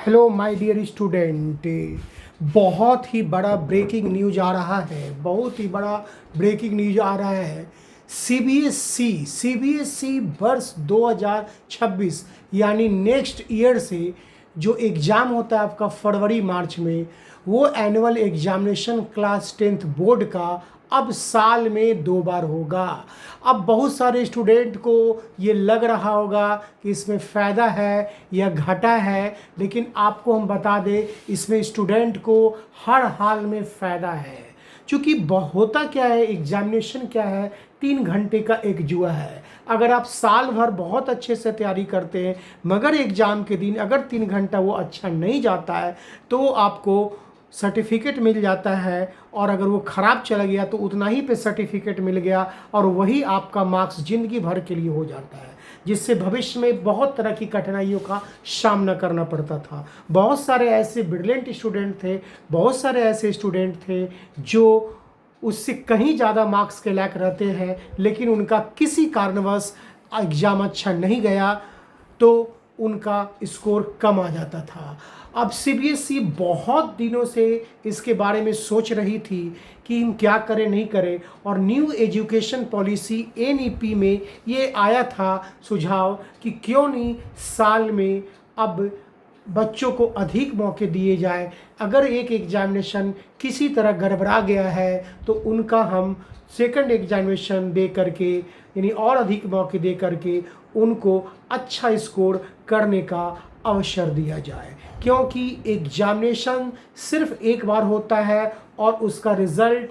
Hello my dear student. बहुत ही बड़ा breaking news आ रहा है, बहुत ही बड़ा ब्रेकिंग न्यूज आ रहा है। सीबीएसई वर्ष 2026 यानी नेक्स्ट ईयर से जो एग्ज़ाम होता है आपका फरवरी मार्च में, वो annual examination class 10th board का अब साल में 2 बार होगा। अब बहुत सारे स्टूडेंट को ये लग रहा होगा कि इसमें फ़ायदा है या घाटा है, लेकिन आपको हम बता दें इसमें स्टूडेंट को हर हाल में फ़ायदा है। क्योंकि होता क्या है, एग्जामिनेशन क्या है, 3 घंटे का एक जुआ है। अगर आप साल भर बहुत अच्छे से तैयारी करते हैं मगर एग्ज़ाम के दिन अगर 3 घंटा वो अच्छा नहीं जाता है तो आपको सर्टिफिकेट मिल जाता है, और अगर वो ख़राब चला गया तो उतना ही पे सर्टिफिकेट मिल गया और वही आपका मार्क्स ज़िंदगी भर के लिए हो जाता है, जिससे भविष्य में बहुत तरह की कठिनाइयों का सामना करना पड़ता था। बहुत सारे ऐसे ब्रिलियंट स्टूडेंट थे, बहुत सारे ऐसे स्टूडेंट थे जो उससे कहीं ज़्यादा मार्क्स के लायक रहते हैं, लेकिन उनका किसी कारणवश एग्ज़ाम अच्छा नहीं गया तो उनका स्कोर कम आ जाता था। अब सीबीएसई बहुत दिनों से इसके बारे में सोच रही थी कि हम क्या करें नहीं करें, और न्यू एजुकेशन पॉलिसी एनईपी में ये आया था सुझाव कि क्यों नहीं साल में अब बच्चों को अधिक मौके दिए जाए। अगर एक एग्जामिनेशन किसी तरह गड़बड़ा गया है तो उनका हम सेकंड एग्जामिनेशन दे करके यानी और अधिक मौके दे करके उनको अच्छा स्कोर करने का अवसर दिया जाए, क्योंकि एग्जामिनेशन सिर्फ एक बार होता है और उसका रिज़ल्ट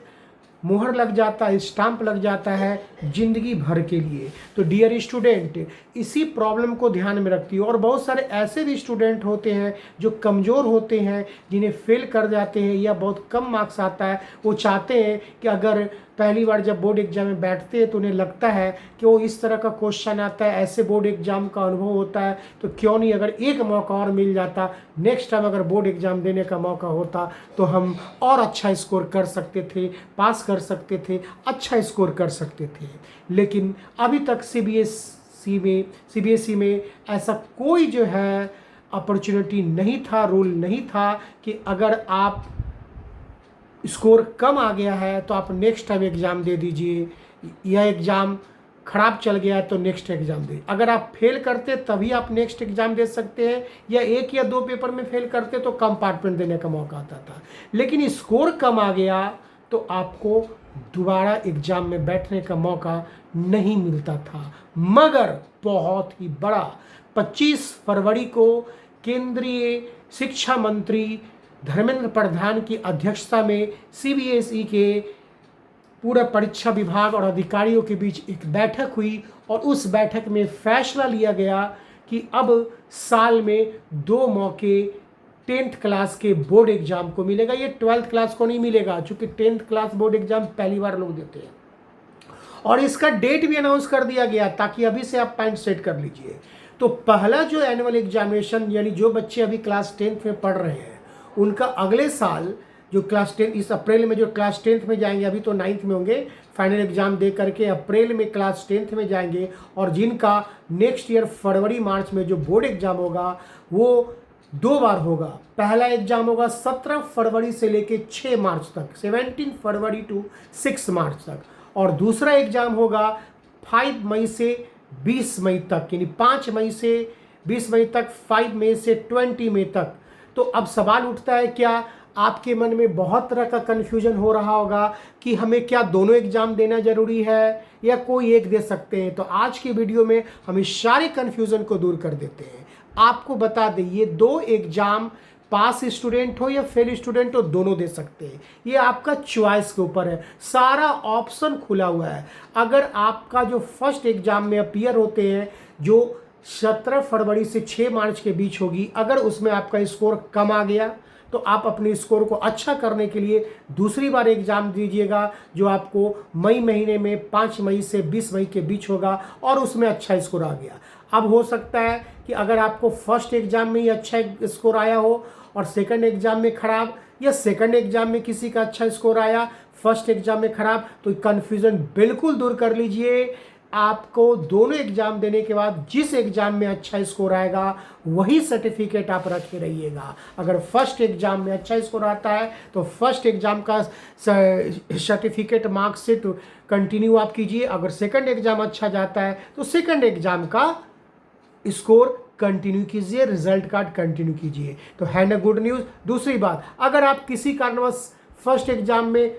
मुहर लग जाता है, स्टाम्प लग जाता है ज़िंदगी भर के लिए। तो डियर स्टूडेंट, इसी प्रॉब्लम को ध्यान में रखती है। और बहुत सारे ऐसे भी स्टूडेंट होते हैं जो कमज़ोर होते हैं, जिन्हें फेल कर जाते हैं या बहुत कम मार्क्स आता है। वो चाहते हैं कि अगर पहली बार जब बोर्ड एग्जाम में बैठते हैं तो उन्हें लगता है कि वो इस तरह का क्वेश्चन आता है, ऐसे बोर्ड एग्जाम का अनुभव होता है, तो क्यों नहीं अगर एक मौका और मिल जाता, नेक्स्ट टाइम अगर बोर्ड एग्जाम देने का मौका होता तो हम और अच्छा स्कोर कर सकते थे, पास कर सकते थे, अच्छा स्कोर कर सकते थे। लेकिन अभी तक सीबीएसई में ऐसा कोई जो है अपॉर्चुनिटी नहीं था, रूल नहीं था कि अगर आप स्कोर कम आ गया है तो आप नेक्स्ट टाइम एग्ज़ाम दे दीजिए, यह एग्ज़ाम ख़राब चल गया है तो नेक्स्ट एग्ज़ाम दे। अगर आप फेल करते तभी आप नेक्स्ट एग्ज़ाम दे सकते हैं, या 1 या 2 पेपर में फेल करते तो कंपार्टमेंट देने का मौका आता था। लेकिन स्कोर कम आ गया तो आपको दोबारा एग्ज़ाम में बैठने का मौका नहीं मिलता था। मगर बहुत ही बड़ा 25 फरवरी को केंद्रीय शिक्षा मंत्री धर्मेंद्र प्रधान की अध्यक्षता में सीबीएसई के पूरा परीक्षा विभाग और अधिकारियों के बीच एक बैठक हुई, और उस बैठक में फैसला लिया गया कि अब साल में 2 मौके 10th क्लास के बोर्ड एग्जाम को मिलेगा। ये 12th क्लास को नहीं मिलेगा, चूंकि 10th क्लास बोर्ड एग्जाम पहली बार लोग देते हैं, और इसका डेट भी अनाउंस कर दिया गया ताकि अभी से आप पॉइंट सेट कर लीजिए। तो पहला जो एनुअल एग्जामिनेशन यानी जो बच्चे अभी क्लास 10th में पढ़ रहे हैं उनका अगले साल जो क्लास 10 इस अप्रैल में जो क्लास 10th में जाएंगे, अभी तो 9th में होंगे, फाइनल एग्जाम दे करके अप्रैल में क्लास 10th में जाएंगे, और जिनका नेक्स्ट ईयर फरवरी मार्च में जो बोर्ड एग्जाम होगा वो 2 बार होगा। पहला एग्जाम होगा 17 फरवरी से लेके 6 मार्च तक, 17 फरवरी टू 6 मार्च तक, और दूसरा एग्जाम होगा 5 मई से 20 मई तक, यानी 5 मई से 20 मई तक, 5 मई से 20 मई तक। तो अब सवाल उठता है, क्या आपके मन में बहुत तरह का कन्फ्यूजन हो रहा होगा कि हमें क्या दोनों एग्जाम देना जरूरी है या कोई एक दे सकते हैं। तो आज की वीडियो में हम इस सारे कन्फ्यूजन को दूर कर देते हैं। आपको बता दें ये 2 एग्जाम पास स्टूडेंट हो या फेल स्टूडेंट हो दोनों दे सकते हैं, ये आपका चॉइस के ऊपर है, सारा ऑप्शन खुला हुआ है। अगर आपका जो फर्स्ट एग्जाम में अपीयर होते हैं जो 17 फरवरी से 6 मार्च के बीच होगी, अगर उसमें आपका स्कोर कम आ गया तो आप अपने स्कोर को अच्छा करने के लिए दूसरी बार एग्ज़ाम दीजिएगा जो आपको मई महीने में 5 मई से 20 मई के बीच होगा, और उसमें अच्छा स्कोर आ गया। अब हो सकता है कि अगर आपको फर्स्ट एग्ज़ाम में ही अच्छा स्कोर आया हो और सेकंड एग्ज़ाम में ख़राब, या सेकंड एग्ज़ाम में किसी का अच्छा स्कोर आया फर्स्ट एग्ज़ाम में ख़राब, तो कन्फ्यूज़न बिल्कुल दूर कर लीजिए। आपको दोनों एग्जाम देने के बाद जिस एग्जाम में अच्छा स्कोर आएगा वही सर्टिफिकेट आप रखे रहिएगा। अगर फर्स्ट एग्जाम में अच्छा स्कोर आता है तो फर्स्ट एग्जाम का सर्टिफिकेट मार्कशीट कंटिन्यू आप कीजिए। अगर सेकंड एग्जाम अच्छा जाता है तो सेकंड एग्जाम का स्कोर कंटिन्यू कीजिए, रिजल्ट कार्ड कंटिन्यू कीजिए। तो है ना गुड न्यूज़। दूसरी बात, अगर आप किसी कारणवश फर्स्ट एग्जाम में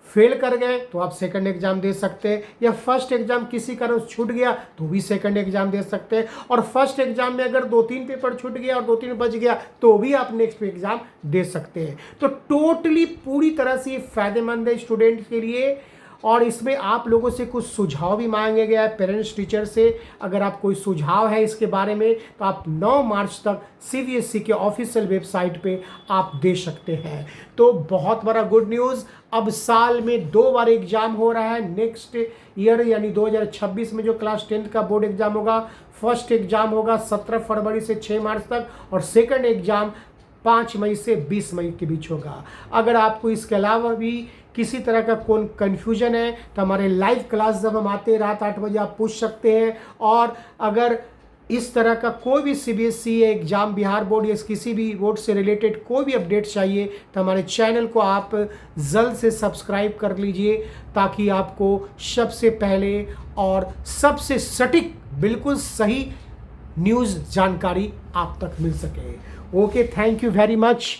फेल कर गए तो आप सेकंड एग्जाम दे सकते हैं, या फर्स्ट एग्जाम किसी कारण छूट गया तो भी सेकंड एग्जाम दे सकते हैं, और फर्स्ट एग्जाम में अगर 2-3 पेपर छूट गया और 2-3 बच गया तो भी आप नेक्स्ट एग्जाम दे सकते हैं। तो टोटली पूरी तरह से ये फायदेमंद है स्टूडेंट के लिए। और इसमें आप लोगों से कुछ सुझाव भी मांगे गया है पेरेंट्स टीचर से। अगर आप कोई सुझाव है इसके बारे में तो आप 9 मार्च तक CBSE के ऑफिशियल वेबसाइट पे आप दे सकते हैं। तो बहुत बड़ा गुड न्यूज़, अब साल में 2 बार एग्जाम हो रहा है। नेक्स्ट ईयर यानी 2026 में जो क्लास 10th का बोर्ड एग्जाम होगा, फर्स्ट एग्जाम होगा 17 फरवरी से 6 मार्च तक, और सेकंड एग्जाम 5 मई से 20 मई के बीच होगा। अगर आपको इसके अलावा भी किसी तरह का कोई कन्फ्यूजन है तो हमारे लाइव क्लास जब हम आते हैं रात 8 बजे आप पूछ सकते हैं। और अगर इस तरह का कोई भी CBSE एग्जाम, बिहार बोर्ड या किसी भी बोर्ड से रिलेटेड कोई भी अपडेट चाहिए तो हमारे चैनल को आप जल्द से सब्सक्राइब कर लीजिए, ताकि आपको सबसे पहले और सबसे सटीक बिल्कुल सही न्यूज़ जानकारी आप तक मिल सके। Okay, thank you very much.